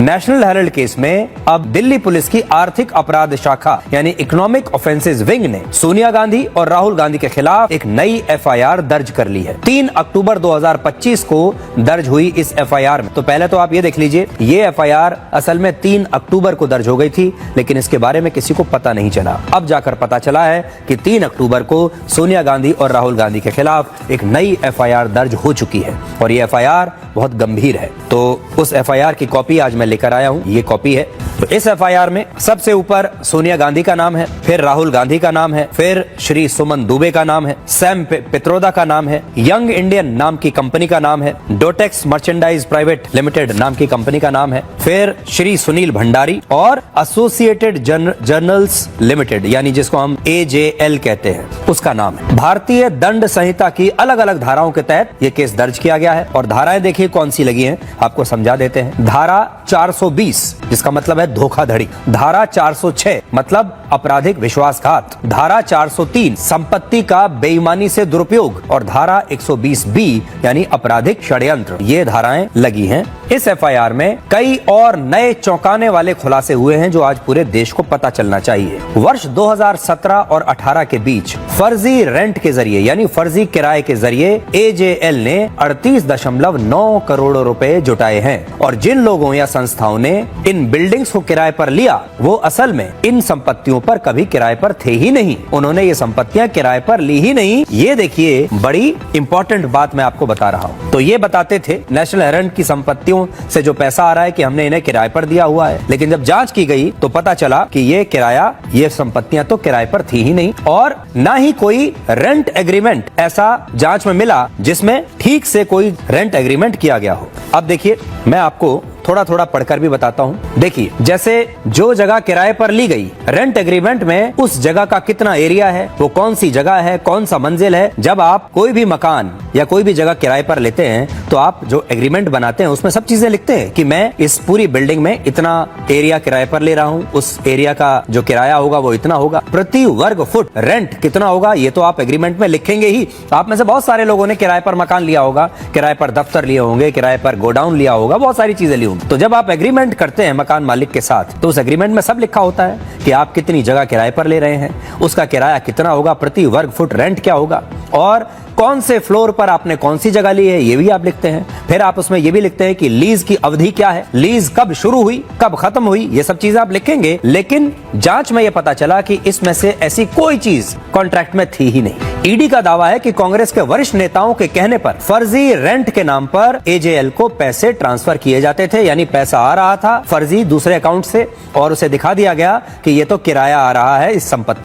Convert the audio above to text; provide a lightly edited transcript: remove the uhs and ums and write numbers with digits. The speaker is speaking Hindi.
नेशनल हेराल्ड केस में अब दिल्ली पुलिस की आर्थिक अपराध शाखा यानी इकोनॉमिक ऑफेंसेस विंग ने सोनिया गांधी और राहुल गांधी के खिलाफ एक नई एफआईआर दर्ज कर ली है। 3 अक्टूबर 2025 को दर्ज हुई इस एफआईआर में। तो पहले तो आप ये देख लीजिए, ये एफआईआर असल में 3 अक्टूबर को दर्ज हो गई थी, लेकिन इसके बारे में किसी को पता नहीं चला। अब जाकर पता चला है कि 3 अक्टूबर को सोनिया गांधी और राहुल गांधी के खिलाफ एक नई एफआईआर दर्ज हो चुकी है और ये एफआईआर बहुत गंभीर है। तो उस एफआईआर की कॉपी आज मैं लेकर आया हूं, ये कॉपी है। तो इस एफआईआर में सबसे ऊपर सोनिया गांधी का नाम है, फिर राहुल गांधी का नाम है, फिर श्री सुमन दुबे का नाम है, सैम पित्रोदा का नाम है, यंग इंडियन नाम की कंपनी का नाम है, डोटेक्स मर्चेंडाइज प्राइवेट लिमिटेड नाम की कंपनी का नाम है, फिर श्री सुनील भंडारी और एसोसिएटेड जर्नल्स लिमिटेड यानी जिसको हम AJL कहते हैं उसका नाम है। भारतीय दंड संहिता की अलग अलग धाराओं के तहत ये केस दर्ज किया गया है और धाराएं देखिए कौन सी लगी हैं, आपको समझा देते हैं। धारा 420 जिसका मतलब है धोखाधड़ी, धारा 406 मतलब आपराधिक विश्वासघात, धारा 403 संपत्ति का बेईमानी से दुरुपयोग और धारा 120B यानी आपराधिक षड्यंत्र, ये धाराएं लगी हैं। इस एफआईआर में कई और नए चौंकाने वाले खुलासे हुए हैं जो आज पूरे देश को पता चलना चाहिए। वर्ष 2017 और 18 के बीच फर्जी रेंट के जरिए यानी फर्जी किराए के जरिए AJL ने 38.9 करोड़ रुपए जुटाए हैं और जिन लोगों या संस्थाओं ने इन बिल्डिंग्स को किराए पर लिया वो असल में इन संपत्तियों पर कभी किराए पर थे ही नहीं, उन्होंने ये संपत्तियां किराए पर ली ही नहीं। ये देखिए बड़ी इंपॉर्टेंट बात मैं आपको बता रहा हूँ। तो ये बताते थे नेशनल हेराल्ड की संपत्तियों से जो पैसा आ रहा है कि हमने इन्हें किराए पर दिया हुआ है, लेकिन जब जांच की गई तो पता चला कि ये संपत्तियां तो किराए पर थी ही नहीं और ना ही कोई रेंट एग्रीमेंट ऐसा जांच में मिला जिसमें ठीक से कोई रेंट एग्रीमेंट किया गया हो। अब देखिए मैं आपको थोड़ा थोड़ा पढ़कर भी बताता हूँ। देखिए जैसे जो जगह किराए पर ली गई, रेंट एग्रीमेंट में उस जगह का कितना एरिया है, वो कौन सी जगह है, कौन सा मंजिल है। जब आप कोई भी मकान या कोई भी जगह किराए पर लेते हैं तो आप जो एग्रीमेंट बनाते हैं उसमें सब चीजें लिखते हैं कि मैं इस पूरी बिल्डिंग में इतना एरिया किराए पर ले रहा हूँ, उस एरिया का जो किराया होगा वो इतना होगा, प्रति वर्ग फुट रेंट कितना होगा ये तो आप एग्रीमेंट में लिखेंगे ही। आप में से बहुत सारे लोगों ने किराए पर मकान लिया होगा, किराए पर दफ्तर लिए होंगे, किराए पर गोडाउन लिया होगा, बहुत सारी चीजें ली होंगी। तो जब आप एग्रीमेंट करते हैं मकान मालिक के साथ तो उस एग्रीमेंट में सब लिखा होता है कि आप कितनी जगह किराए पर ले रहे हैं, उसका किराया कितना होगा, प्रति वर्ग फुट रेंट क्या होगा और कौन से फ्लोर पर आपने कौन सी जगह ली है ये भी आप लिखते हैं। फिर आप उसमें ये भी लिखते हैं कि लीज की अवधि क्या है, लीज कब शुरू हुई, कब खत्म हुई, ये सब चीजें आप लिखेंगे। लेकिन जांच में ये पता चला कि इसमें से ऐसी कोई चीज कॉन्ट्रैक्ट में थी ही नहीं। ईडी का दावा है कि कांग्रेस के वरिष्ठ नेताओं के कहने पर फर्जी रेंट के नाम पर AJL को पैसे ट्रांसफर किए जाते थे, यानी पैसा आ रहा था फर्जी दूसरे अकाउंट से और उसे दिखा दिया गया कि ये तो किराया आ रहा है इस संपत्ति